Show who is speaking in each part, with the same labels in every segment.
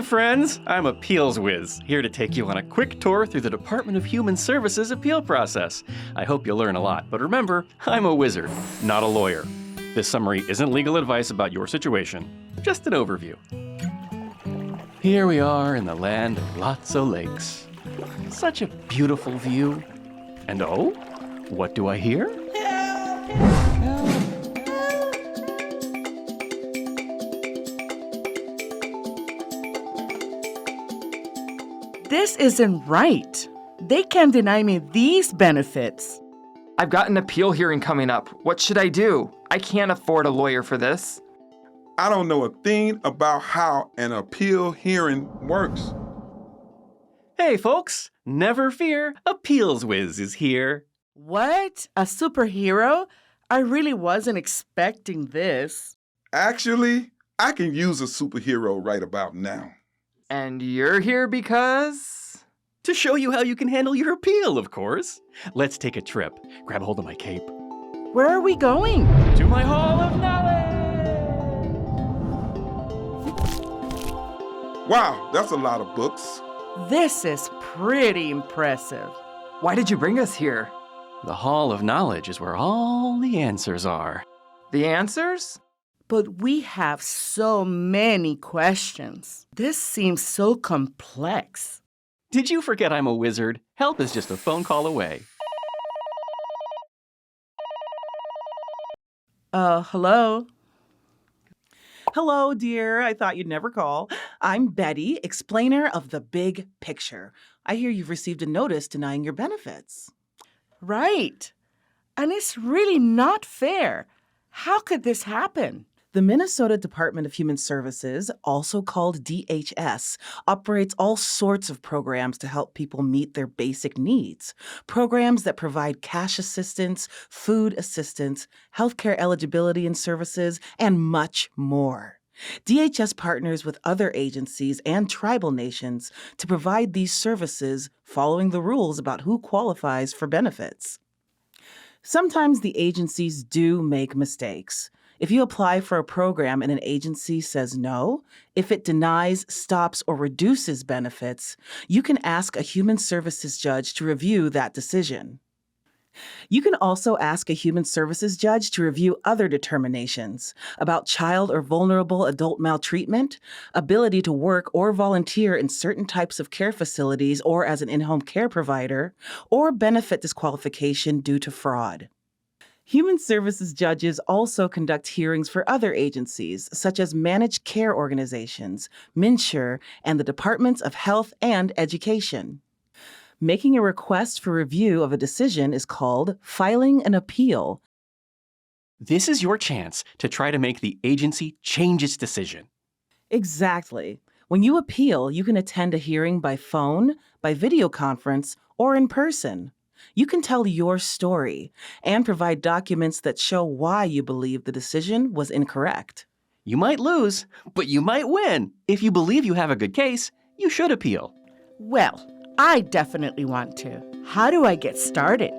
Speaker 1: friends. I'm Appeals Whiz, here to take you on a quick tour through the Department of Human Services appeal process. I hope you'll learn a lot, but remember, I'm a wizard, not a lawyer. This summary isn't legal advice about your situation, just an overview. Here we are in the land of lots of lakes. Such a beautiful view. And oh, what do I hear?
Speaker 2: This isn't right. They can't deny me these benefits.
Speaker 3: I've got an appeal hearing coming up. What should I do? I can't afford a lawyer for this.
Speaker 4: I don't know a thing about how an appeal hearing works.
Speaker 1: Hey folks, never fear, Appeals Whiz is here.
Speaker 2: What? A superhero? I really wasn't expecting this.
Speaker 4: Actually, I can use a superhero right about now.
Speaker 3: And you're here because?
Speaker 1: To show you how you can handle your appeal, of course. Let's take a trip. Grab hold of my cape.
Speaker 2: Where are we going?
Speaker 1: To my Hall of Knowledge!
Speaker 4: Wow, that's a lot of books.
Speaker 2: This is pretty impressive.
Speaker 3: Why did you bring us here?
Speaker 1: The Hall of Knowledge is where all the answers are.
Speaker 3: The answers?
Speaker 2: But we have so many questions. This seems so complex.
Speaker 1: Did you forget I'm a wizard? Help is just a phone call away.
Speaker 2: Hello?
Speaker 5: Hello, dear. I thought you'd never call. I'm Betty, explainer of the big picture. I hear you've received a notice denying your benefits.
Speaker 2: Right. And it's really not fair. How could this happen?
Speaker 5: The Minnesota Department of Human Services, also called DHS, operates all sorts of programs to help people meet their basic needs. Programs that provide cash assistance, food assistance, healthcare eligibility and services, and much more. DHS partners with other agencies and tribal nations to provide these services following the rules about who qualifies for benefits. Sometimes the agencies do make mistakes. If you apply for a program and an agency says no, if it denies, stops, or reduces benefits, you can ask a human services judge to review that decision. You can also ask a human services judge to review other determinations about child or vulnerable adult maltreatment, ability to work or volunteer in certain types of care facilities or as an in-home care provider, or benefit disqualification due to fraud. Human services judges also conduct hearings for other agencies, such as managed care organizations, MNsure, and the Departments of Health and Education. Making a request for review of a decision is called filing an appeal.
Speaker 1: This is your chance to try to make the agency change its decision.
Speaker 5: Exactly. When you appeal, you can attend a hearing by phone, by video conference, or in person. You can tell your story and provide documents that show why you believe the decision was incorrect.
Speaker 1: You might lose, but you might win. If you believe you have a good case, you should appeal.
Speaker 2: Well, I definitely want to. How do I get started?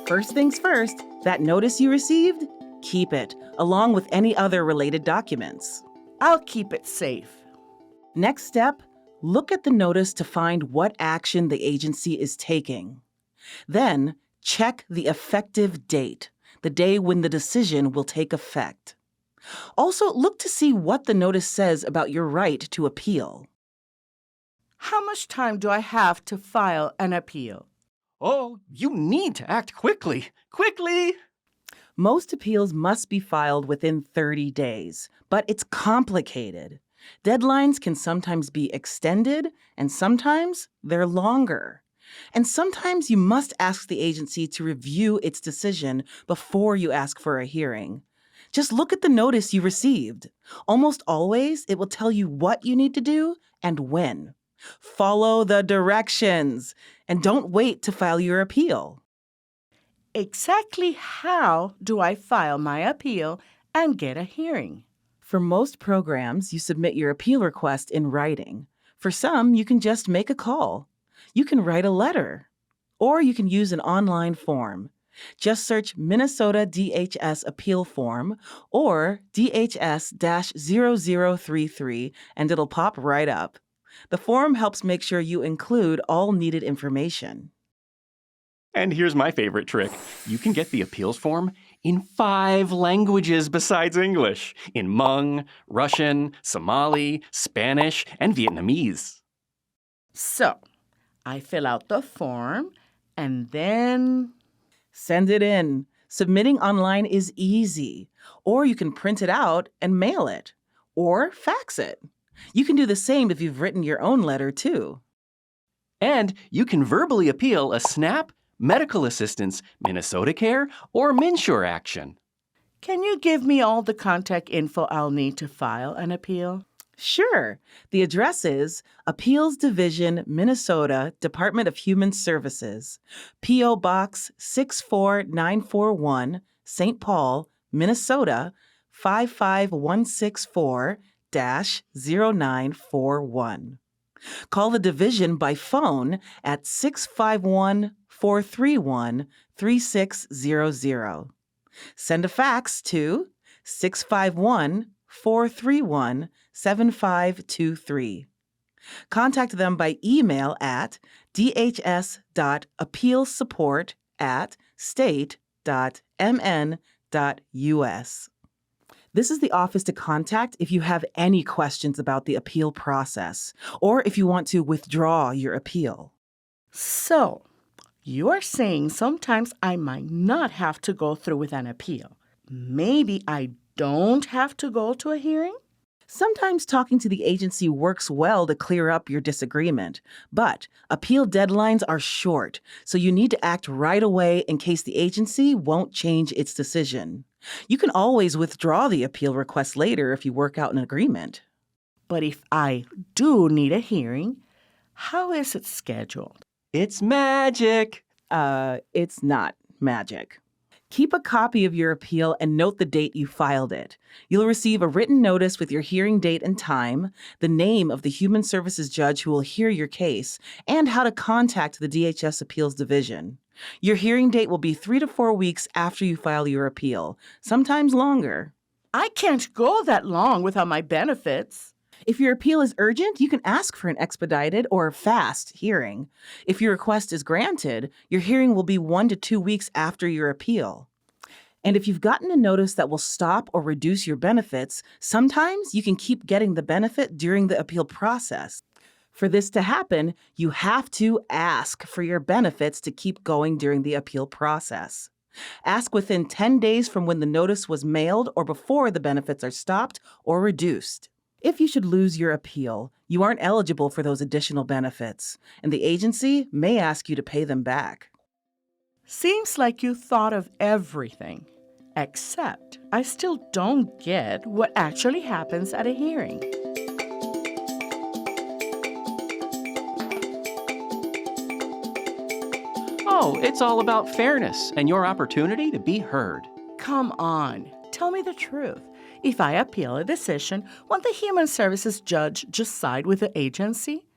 Speaker 5: First things first, that notice you received, keep it, along with any other related documents.
Speaker 2: I'll keep it safe.
Speaker 5: Next step, look at the notice to find what action the agency is taking. Then, check the effective date, the day when the decision will take effect. Also, look to see what the notice says about your right to appeal.
Speaker 2: How much time do I have to file an appeal?
Speaker 1: Oh, you need to act quickly. Quickly!
Speaker 5: Most appeals must be filed within 30 days, but it's complicated. Deadlines can sometimes be extended, and sometimes they're longer. And sometimes you must ask the agency to review its decision before you ask for a hearing. Just look at the notice you received. Almost always, it will tell you what you need to do and when. Follow the directions, and don't wait to file your appeal.
Speaker 2: Exactly how do I file my appeal and get a hearing?
Speaker 5: For most programs, you submit your appeal request in writing. For some, you can just make a call. You can write a letter. Or you can use an online form. Just search Minnesota DHS Appeal Form or DHS-0033 and it'll pop right up. The form helps make sure you include all needed information.
Speaker 1: And here's my favorite trick. You can get the appeals form in 5 languages besides English. In Hmong, Russian, Somali, Spanish, and Vietnamese.
Speaker 2: So, I fill out the form and then...
Speaker 5: Send it in. Submitting online is easy. Or you can print it out and mail it. Or fax it. You can do the same if you've written your own letter, too.
Speaker 1: And you can verbally appeal a SNAP, medical assistance, Minnesota Care, or MNsure action.
Speaker 2: Can you give me all the contact info I'll need to file an appeal?
Speaker 5: Sure. The address is Appeals Division, Minnesota, Department of Human Services, P.O. Box 64941, St. Paul, Minnesota, 55164-0941. Call the division by phone at 651-431-3600. Send a fax to 651-431-7523. Contact them by email at dhs.appealsupport@state.mn.us. This is the office to contact if you have any questions about the appeal process or if you want to withdraw your appeal.
Speaker 2: So, you are saying sometimes I might not have to go through with an appeal. Maybe I don't have to go to a hearing?
Speaker 5: Sometimes talking to the agency works well to clear up your disagreement, but appeal deadlines are short, so you need to act right away in case the agency won't change its decision. You can always withdraw the appeal request later if you work out an agreement.
Speaker 2: But if I do need a hearing, how is it scheduled?
Speaker 1: It's magic!
Speaker 5: It's not magic. Keep a copy of your appeal and note the date you filed it. You'll receive a written notice with your hearing date and time, the name of the Human Services judge who will hear your case, and how to contact the DHS Appeals Division. Your hearing date will be 3 to 4 weeks after you file your appeal, sometimes longer.
Speaker 2: I can't go that long without my benefits.
Speaker 5: If your appeal is urgent, you can ask for an expedited or fast hearing. If your request is granted, your hearing will be 1 to 2 weeks after your appeal. And if you've gotten a notice that will stop or reduce your benefits, sometimes you can keep getting the benefit during the appeal process. For this to happen, you have to ask for your benefits to keep going during the appeal process. Ask within 10 days from when the notice was mailed or before the benefits are stopped or reduced. If you should lose your appeal, you aren't eligible for those additional benefits, and the agency may ask you to pay them back.
Speaker 2: Seems like you thought of everything, except I still don't get what actually happens at a hearing.
Speaker 1: Oh, it's all about fairness and your opportunity to be heard.
Speaker 2: Come on, tell me the truth. If I appeal a decision, won't the Human Services judge just side with the agency?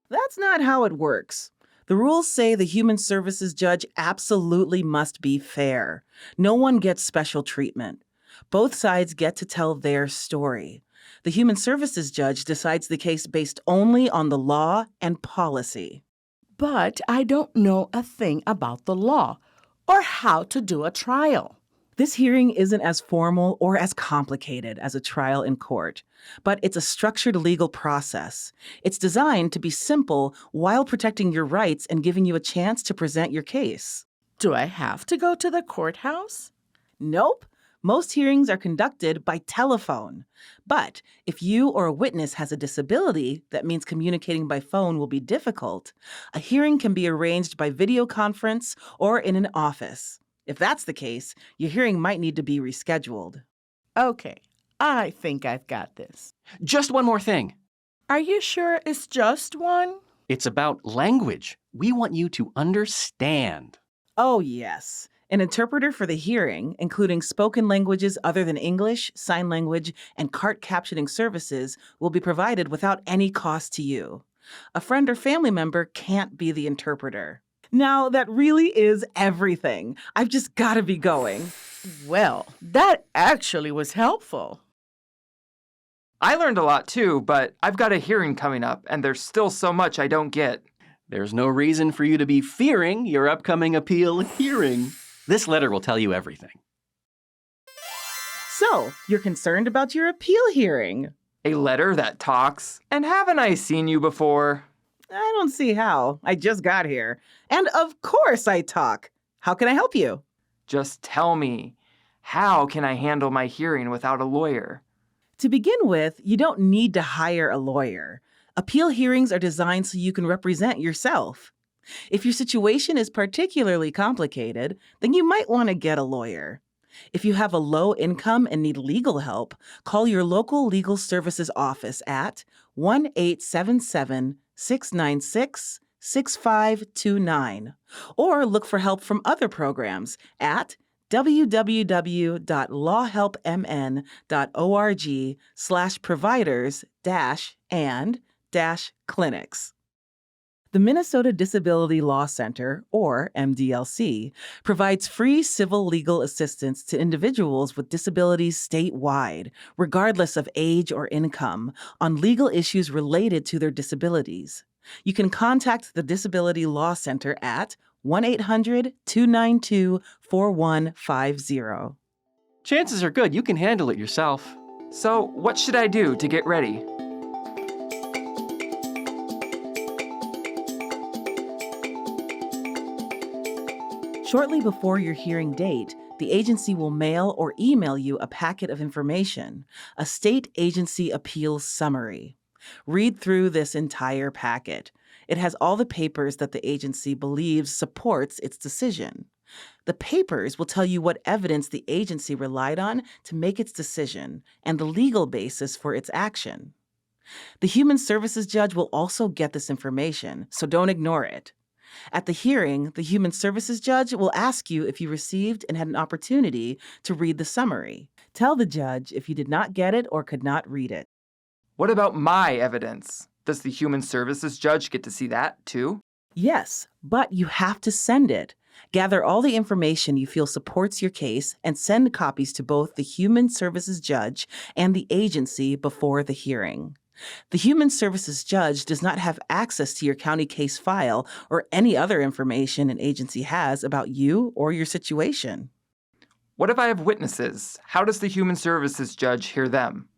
Speaker 5: That's not how it works. The rules say the Human Services judge absolutely must be fair. No one gets special treatment. Both sides get to tell their story. The Human Services judge decides the case based only on the law and policy.
Speaker 2: But I don't know a thing about the law or how to do a trial.
Speaker 5: This hearing isn't as formal or as complicated as a trial in court, but it's a structured legal process. It's designed to be simple while protecting your rights and giving you a chance to present your case.
Speaker 2: Do I have to go to the courthouse?
Speaker 5: Nope. Most hearings are conducted by telephone. But if you or a witness has a disability that means communicating by phone will be difficult, a hearing can be arranged by video conference or in an office. If that's the case, your hearing might need to be rescheduled.
Speaker 2: Okay, I think I've got this.
Speaker 1: Just one more thing.
Speaker 2: Are you sure it's just one?
Speaker 1: It's about language. We want you to understand.
Speaker 5: Oh, yes. An interpreter for the hearing, including spoken languages other than English, sign language, and CART captioning services, will be provided without any cost to you. A friend or family member can't be the interpreter. Now, that really is everything. I've just got to be going.
Speaker 2: Well, that actually was helpful.
Speaker 3: I learned a lot too, but I've got a hearing coming up, and there's still so much I don't get.
Speaker 1: There's no reason for you to be fearing your upcoming appeal hearing. This letter will tell you everything.
Speaker 5: So, you're concerned about your appeal hearing?
Speaker 3: A letter that talks? And haven't I seen you before?
Speaker 5: I don't see how. I just got here. And of course I talk. How can I help you?
Speaker 3: Just tell me, how can I handle my hearing without a lawyer?
Speaker 5: To begin with, you don't need to hire a lawyer. Appeal hearings are designed so you can represent yourself. If your situation is particularly complicated, then you might want to get a lawyer. If you have a low income and need legal help, call your local legal services office at 1-877-696-6529 or look for help from other programs at www.lawhelpmn.org/providers-and-clinics. The Minnesota Disability Law Center, or MDLC, provides free civil legal assistance to individuals with disabilities statewide, regardless of age or income, on legal issues related to their disabilities. You can contact the Disability Law Center at 1-800-292-4150.
Speaker 1: Chances are good you can handle it yourself.
Speaker 3: So, what should I do to get ready?
Speaker 5: Shortly before your hearing date, the agency will mail or email you a packet of information, a state agency appeals summary. Read through this entire packet. It has all the papers that the agency believes supports its decision. The papers will tell you what evidence the agency relied on to make its decision and the legal basis for its action. The Human Services judge will also get this information, so don't ignore it. At the hearing, the Human Services judge will ask you if you received and had an opportunity to read the summary. Tell the judge if you did not get it or could not read it.
Speaker 3: What about my evidence? Does the Human Services judge get to see that too?
Speaker 5: Yes, but you have to send it. Gather all the information you feel supports your case and send copies to both the Human Services judge and the agency before the hearing. The Human Services judge does not have access to your county case file or any other information an agency has about you or your situation.
Speaker 3: What if I have witnesses? How does the Human Services judge hear them?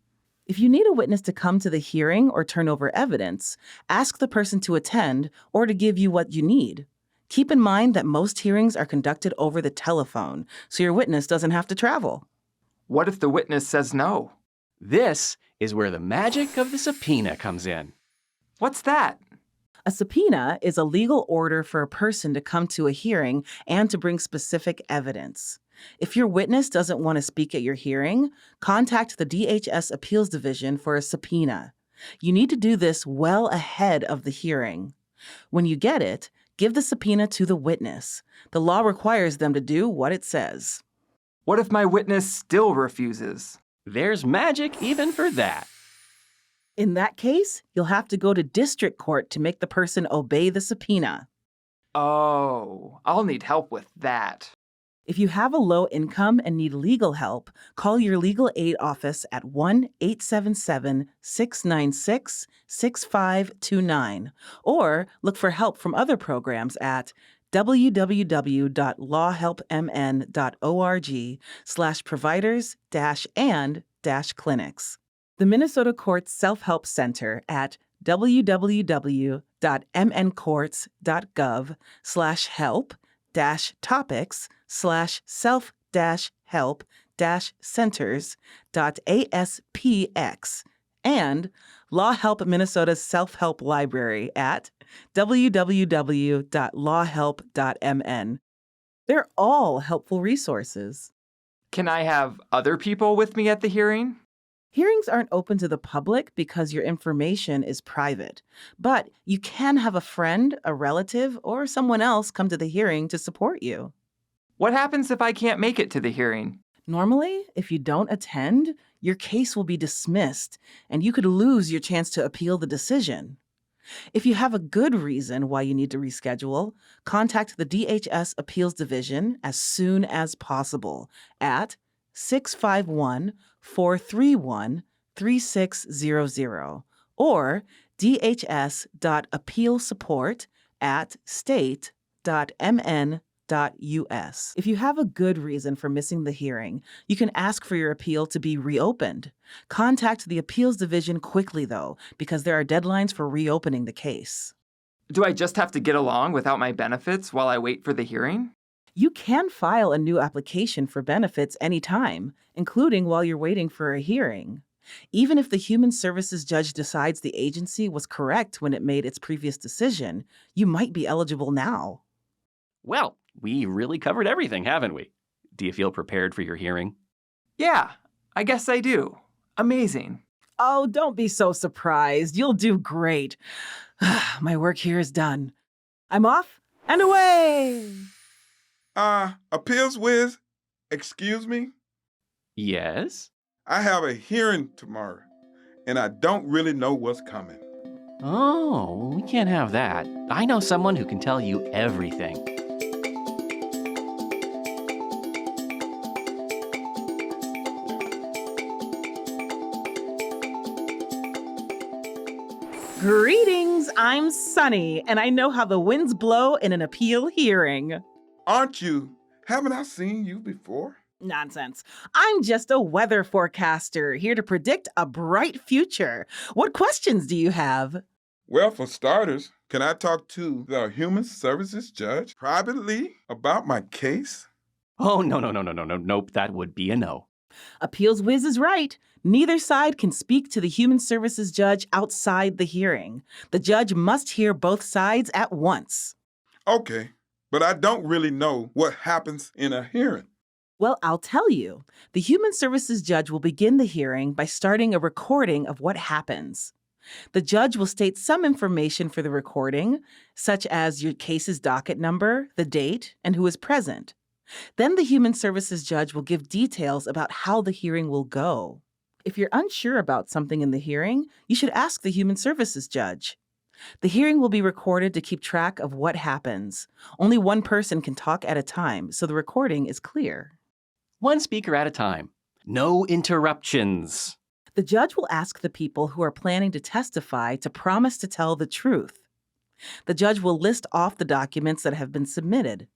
Speaker 5: If you need a witness to come to the hearing or turn over evidence, ask the person to attend or to give you what you need. Keep in mind that most hearings are conducted over the telephone, so your witness doesn't have to travel.
Speaker 3: What if the witness says no?
Speaker 1: This is where the magic of the subpoena comes in.
Speaker 3: What's that?
Speaker 5: A subpoena is a legal order for a person to come to a hearing and to bring specific evidence. If your witness doesn't want to speak at your hearing, contact the DHS Appeals Division for a subpoena. You need to do this well ahead of the hearing. When you get it, give the subpoena to the witness. The law requires them to do what it says.
Speaker 3: What if my witness still refuses?
Speaker 1: There's magic even for that.
Speaker 5: In that case, you'll have to go to district court to make the person obey the subpoena.
Speaker 3: Oh, I'll need help with that.
Speaker 5: If you have a low income and need legal help, call your legal aid office at 1-877-696-6529 or look for help from other programs at www.lawhelpmn.org/providers-and-clinics. The Minnesota Courts Self-Help Center at www.mncourts.gov/help-topics/self-help-centers.aspx and Law Help Minnesota's Self-Help Library at www.lawhelp.mn. They're all helpful resources.
Speaker 3: Can I have other people with me at the hearing?
Speaker 5: Hearings aren't open to the public because your information is private, but you can have a friend, a relative, or someone else come to the hearing to support you.
Speaker 3: What happens if I can't make it to the hearing?
Speaker 5: Normally, if you don't attend, your case will be dismissed and you could lose your chance to appeal the decision. If you have a good reason why you need to reschedule, contact the DHS Appeals Division as soon as possible at 651 431 3600 or dhs.appealsupport@state.mn.us. If you have a good reason for missing the hearing, you can ask for your appeal to be reopened. Contact the Appeals Division quickly, though, because there are deadlines for reopening the case.
Speaker 3: Do I just have to get along without my benefits while I wait for the hearing?
Speaker 5: You can file a new application for benefits anytime, including while you're waiting for a hearing. Even if the Human Services judge decides the agency was correct when it made its previous decision, you might be eligible now.
Speaker 1: Well, we really covered everything, haven't we? Do you feel prepared for your hearing?
Speaker 3: Yeah, I guess I do. Amazing.
Speaker 5: Oh, don't be so surprised. You'll do great. My work here is done. I'm off and away.
Speaker 4: Appeals whiz, excuse me?
Speaker 1: Yes?
Speaker 4: I have a hearing tomorrow, and I don't really know what's coming.
Speaker 1: Oh, we can't have that. I know someone who can tell you everything.
Speaker 5: Greetings, I'm Sunny, and I know how the winds blow in an appeal hearing.
Speaker 4: Aren't you? Haven't I seen you before?
Speaker 5: Nonsense. I'm just a weather forecaster here to predict a bright future. What questions do you have?
Speaker 4: Well, for starters, can I talk to the Human Services judge privately about my case?
Speaker 1: Oh, nope, that would be a no.
Speaker 5: Appeals Whiz is right. Neither side can speak to the Human Services judge outside the hearing. The judge must hear both sides at once.
Speaker 4: Okay, but I don't really know what happens in a hearing.
Speaker 5: Well, I'll tell you. The Human Services judge will begin the hearing by starting a recording of what happens. The judge will state some information for the recording, such as your case's docket number, the date, and who is present. Then the Human Services judge will give details about how the hearing will go. If you're unsure about something in the hearing, you should ask the Human Services judge. The hearing will be recorded to keep track of what happens. Only one person can talk at a time, so the recording is clear.
Speaker 1: One speaker at a time. No interruptions.
Speaker 5: The judge will ask the people who are planning to testify to promise to tell the truth. The judge will list off the documents that have been submitted.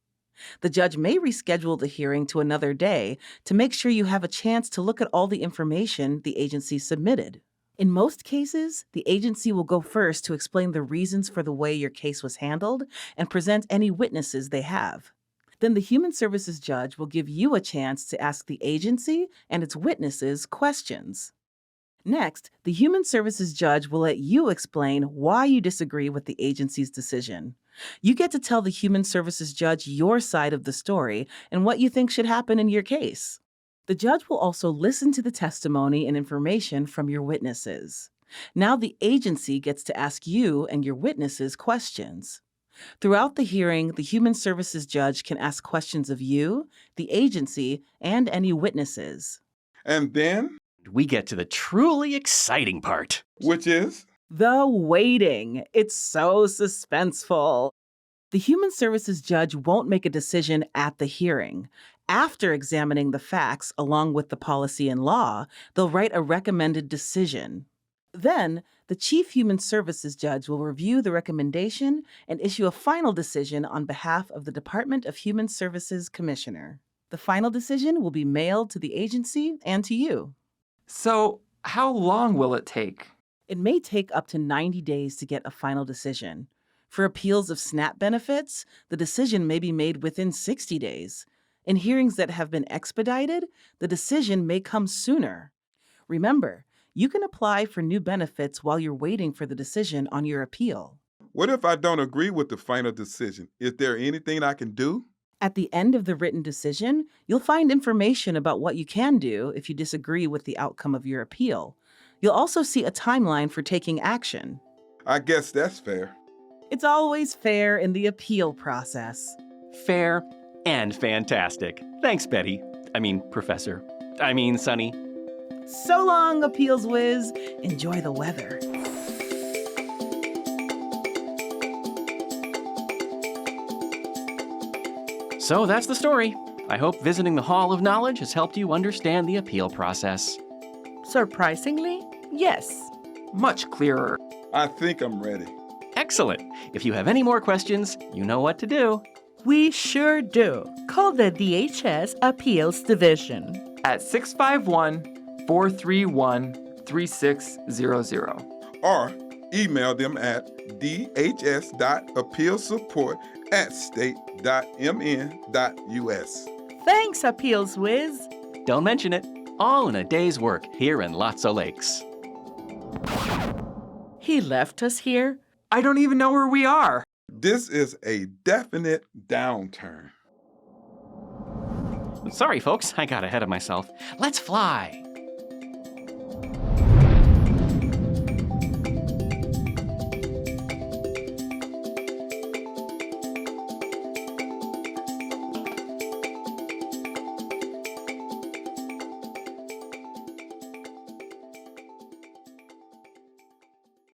Speaker 5: The judge may reschedule the hearing to another day to make sure you have a chance to look at all the information the agency submitted. In most cases, the agency will go first to explain the reasons for the way your case was handled and present any witnesses they have. Then the Human Services judge will give you a chance to ask the agency and its witnesses questions. Next, the Human Services judge will let you explain why you disagree with the agency's decision. You get to tell the Human Services judge your side of the story and what you think should happen in your case. The judge will also listen to the testimony and information from your witnesses. Now the agency gets to ask you and your witnesses questions. Throughout the hearing, the Human Services judge can ask questions of you, the agency, and any witnesses.
Speaker 4: And then,
Speaker 1: We get to the truly exciting part.
Speaker 4: which is?
Speaker 5: The waiting. It's so suspenseful. The Human Services judge won't make a decision at the hearing. After examining the facts along with the policy and law, they'll write a recommended decision. Then, the Chief Human Services judge will review the recommendation and issue a final decision on behalf of the Department of Human Services Commissioner. The final decision will be mailed to the agency and to you.
Speaker 3: So, how long will it take?
Speaker 5: It may take up to 90 days to get a final decision. For appeals of SNAP benefits, the decision may be made within 60 days. In hearings that have been expedited, the decision may come sooner. Remember, you can apply for new benefits while you're waiting for the decision on your appeal.
Speaker 4: What if I don't agree with the final decision? Is there anything I can do?
Speaker 5: At the end of the written decision, you'll find information about what you can do if you disagree with the outcome of your appeal. You'll also see a timeline for taking action.
Speaker 4: I guess that's fair.
Speaker 5: It's always fair in the appeal process.
Speaker 1: Fair and fantastic. Thanks, Betty. Professor. Sunny.
Speaker 5: So long, Appeals Whiz. Enjoy the weather.
Speaker 1: So that's the story. I hope visiting the Hall of Knowledge has helped you understand the appeal process.
Speaker 2: Surprisingly, yes.
Speaker 3: Much clearer.
Speaker 4: I think I'm ready.
Speaker 1: Excellent. If you have any more questions, you know what to do.
Speaker 2: We sure do. Call the DHS Appeals Division.
Speaker 3: At 651-431-3600.
Speaker 4: Or email them at dhs.appealsupport@state.mn.us.
Speaker 2: Thanks, Appeals Whiz.
Speaker 1: Don't mention it. All in a day's work here in Lotso Lakes.
Speaker 2: He left us here.
Speaker 3: I don't even know where we are.
Speaker 4: This is a definite downturn.
Speaker 1: Sorry, folks, I got ahead of myself. Let's fly.